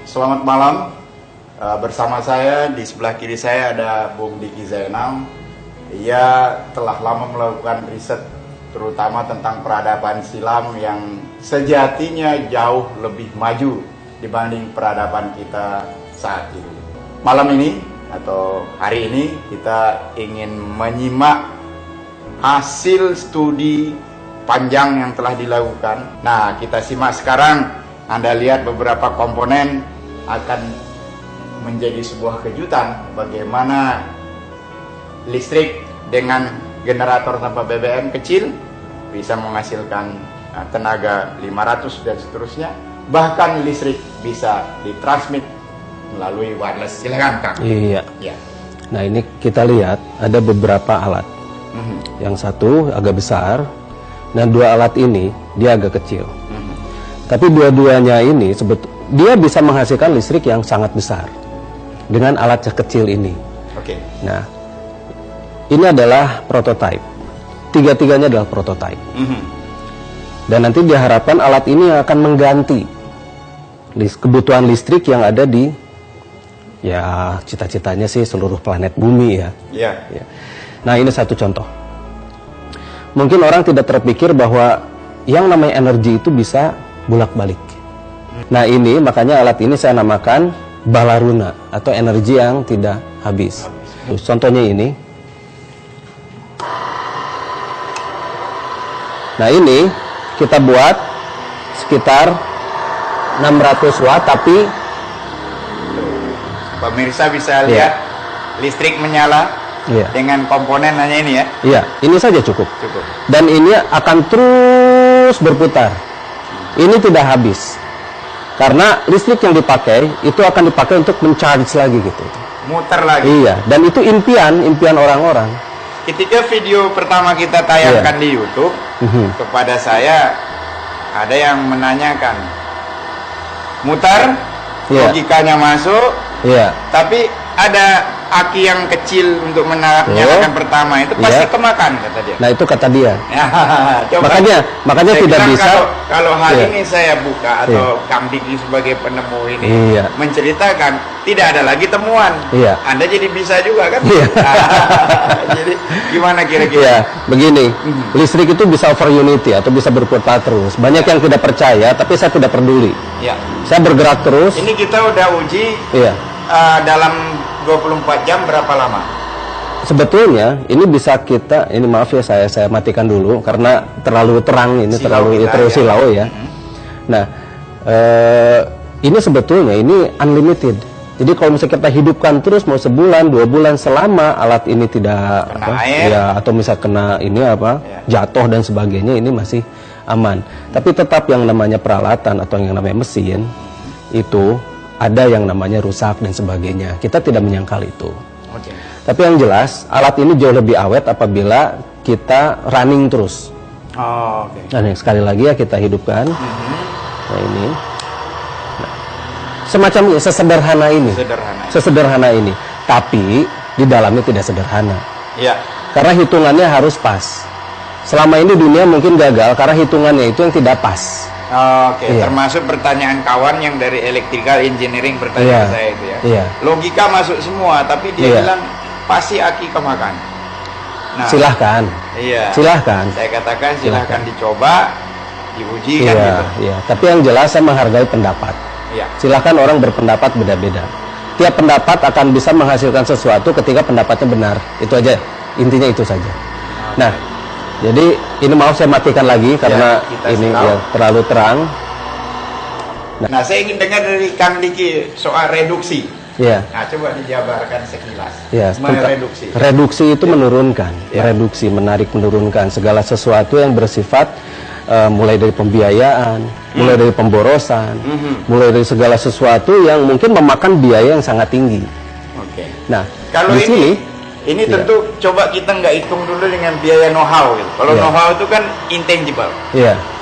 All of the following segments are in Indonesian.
Selamat malam. Bersama saya di sebelah kiri saya ada Bung Diki Zainal. Ia telah lama melakukan riset terutama tentang peradaban silam yang sejatinya jauh lebih maju dibanding peradaban kita saat ini. Malam ini atau hari ini kita ingin menyimak hasil studi panjang yang telah dilakukan. Nah, kita simak sekarang. Anda lihat beberapa komponen akan menjadi sebuah kejutan bagaimana listrik dengan generator tanpa BBM kecil bisa menghasilkan tenaga 500 dan seterusnya. Bahkan listrik bisa ditransmit melalui wireless. Silakan, Kang. Iya. Ya. Nah, ini kita lihat ada beberapa alat. Yang satu agak besar, dan dua alat ini dia agak kecil. Tapi dua-duanya ini dia bisa menghasilkan listrik yang sangat besar dengan alat kecil ini. Oke. Nah, ini adalah prototipe. Tiga-tiganya adalah prototipe. Dan nanti diharapkan alat ini akan mengganti kebutuhan listrik yang ada di, ya cita-citanya sih seluruh planet bumi ya. Iya. Ya. Nah, ini satu contoh. Mungkin orang tidak terpikir bahwa yang namanya energi itu bisa bolak-balik. Nah, ini makanya alat ini saya namakan Balaruna atau energi yang tidak habis. Contohnya ini. Nah, ini kita buat sekitar 600 watt, tapi pemirsa bisa lihat listrik menyala dengan komponen hanya ini ya. Iya, ini saja cukup. Cukup. Dan ini akan terus berputar. Ini tidak habis. Karena listrik yang dipakai itu akan dipakai untuk mencharge lagi gitu. Muter lagi. Iya, dan itu impian orang-orang. Ketika video pertama kita tayangkan di YouTube, kepada saya ada yang menanyakan, mutar, logikanya masuk, tapi ada aki yang kecil untuk menyalakan pertama itu pasti kemakan, kata dia. Nah, itu kata dia. Coba, makanya tidak bisa. Kalau hari ini saya buka atau Kang Diki sebagai penemu ini menceritakan, tidak ada lagi temuan. Anda jadi bisa juga kan? Jadi gimana kira-kira? Begini, listrik itu bisa over unity atau bisa berputar terus. Banyak yang tidak percaya, tapi saya tidak peduli. Saya bergerak terus. Ini kita udah uji dalam 24 jam berapa lama? Sebetulnya ini bisa kita, ini maaf ya saya matikan dulu karena terlalu terang ini, terlalu silau ya. Nah, ini sebetulnya ini unlimited. Jadi kalau misalnya kita hidupkan terus mau sebulan, 2 bulan, selama alat ini tidak atau misal kena ini jatuh dan sebagainya, ini masih aman. Tapi tetap yang namanya peralatan atau yang namanya mesin itu ada yang namanya rusak dan sebagainya. Kita tidak menyangkal itu. Tapi yang jelas alat ini jauh lebih awet apabila kita running terus. Dan yang sekali lagi ya kita hidupkan. Nah, ini. Nah, semacam sesederhana ini. Sesederhana ini. Tapi di dalamnya tidak sederhana. Karena hitungannya harus pas. Selama ini dunia mungkin gagal karena hitungannya itu yang tidak pas. Termasuk pertanyaan kawan yang dari electrical engineering bertanya ke saya itu ya. Logika masuk semua, tapi dia bilang pasti aki kemakan. Nah, silahkan. Silahkan. Saya katakan silahkan dicoba, diuji kan gitu. Tapi yang jelas saya menghargai pendapat. Silahkan orang berpendapat beda-beda. Tiap pendapat akan bisa menghasilkan sesuatu ketika pendapatnya benar. Itu aja. Intinya itu saja. Nah, jadi ini maaf saya matikan lagi karena ini terlalu terang. Nah, saya ingin dengar dari Kang Diki soal reduksi. Nah, coba dijabarkan sekilas. Reduksi. Reduksi itu menurunkan. Reduksi, menarik, menurunkan segala sesuatu yang bersifat mulai dari pembiayaan, mulai dari pemborosan, mulai dari segala sesuatu yang mungkin memakan biaya yang sangat tinggi. Nah, kalau di sini ini tentu coba kita nggak hitung dulu dengan biaya know-how gitu. Kalau know-how itu kan intangible.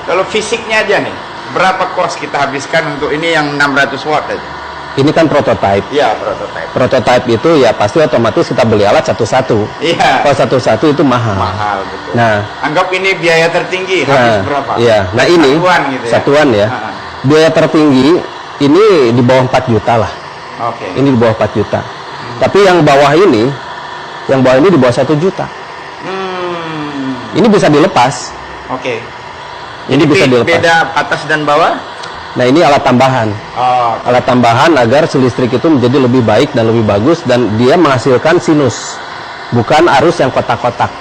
Kalau fisiknya aja nih, berapa cost kita habiskan untuk ini yang 600 watt aja? Ini kan prototype. Prototype. Prototype itu ya pasti otomatis kita beli alat satu-satu. Kalau satu-satu itu mahal. Mahal, betul. Nah, anggap ini biaya tertinggi habis berapa? Nah ini satuan gitu Satuan ya. Biaya tertinggi ini di bawah 4 juta lah. Oke. Ini di bawah 4 juta. Tapi yang bawah ini di bawah 1 juta. Ini bisa dilepas. Oke. Ini bisa dilepas. Beda atas dan bawah? Nah, ini alat tambahan. Oh, Alat tambahan agar si listrik itu menjadi lebih baik dan lebih bagus, dan dia menghasilkan sinus, bukan arus yang kotak-kotak.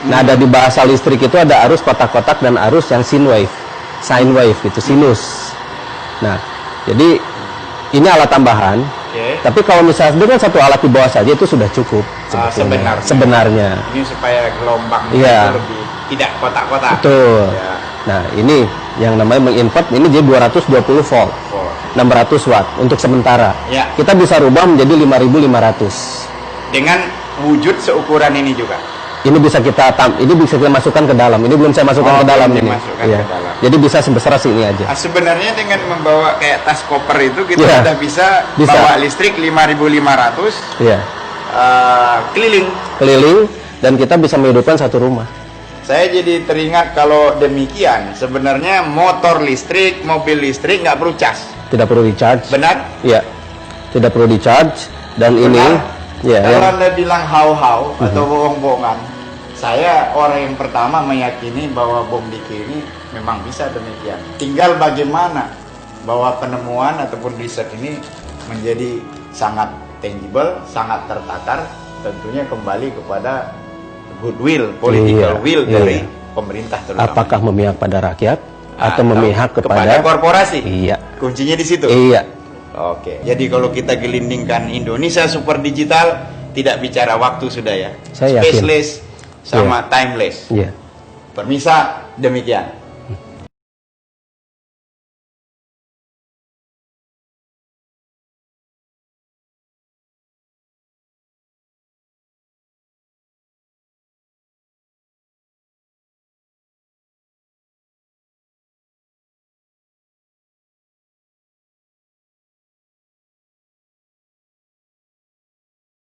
Nah, ada di bahasa listrik itu ada arus kotak-kotak dan arus yang sine wave gitu, sinus. Nah, jadi ini alat tambahan. Oke. Tapi kalau misalnya dengan satu alat di bawah saja itu sudah cukup sebetulnya. Sebenarnya. Ini supaya gelombang Iya. itu lebih tidak kotak-kotak. Betul. Ya. Nah, ini yang namanya menginvert, ini dia 220 volt. 600 watt untuk sementara. Ya. Kita bisa rubah menjadi 5500. Dengan wujud seukuran ini juga. Ini bisa kita masukkan ke dalam. Ini belum saya masukkan ke dalam ini. Dimasukkan Iya. ke dalam. Jadi bisa sebesar sini aja. Nah, sebenarnya dengan membawa kayak tas koper itu kita Iya. sudah bisa Bisa. bawa listrik 5500 Iya. keliling. Keliling, dan kita bisa menghidupkan satu rumah. Saya jadi teringat kalau demikian sebenarnya motor listrik, mobil listrik nggak perlu cas. Tidak perlu di-charge. Benar? Iya. Tidak perlu di-charge, dan Benar? ini ya Kalau yang Anda bilang hau-hau atau bohong-bohongan, saya orang yang pertama meyakini bahwa bom Diki ini memang bisa demikian. Tinggal bagaimana bahwa penemuan ataupun riset ini menjadi sangat tangible, sangat tertakar, tentunya kembali kepada goodwill, political Iya, will iya. dari pemerintah terutama. apakah memihak pada rakyat atau memihak kepada korporasi? Iya. Kuncinya di situ. Iya. Oke, jadi kalau kita gelindingkan Indonesia super digital, tidak bicara waktu sudah ya. Saya yakin. Spaceless sama timeless. Iya. Permisa, demikian.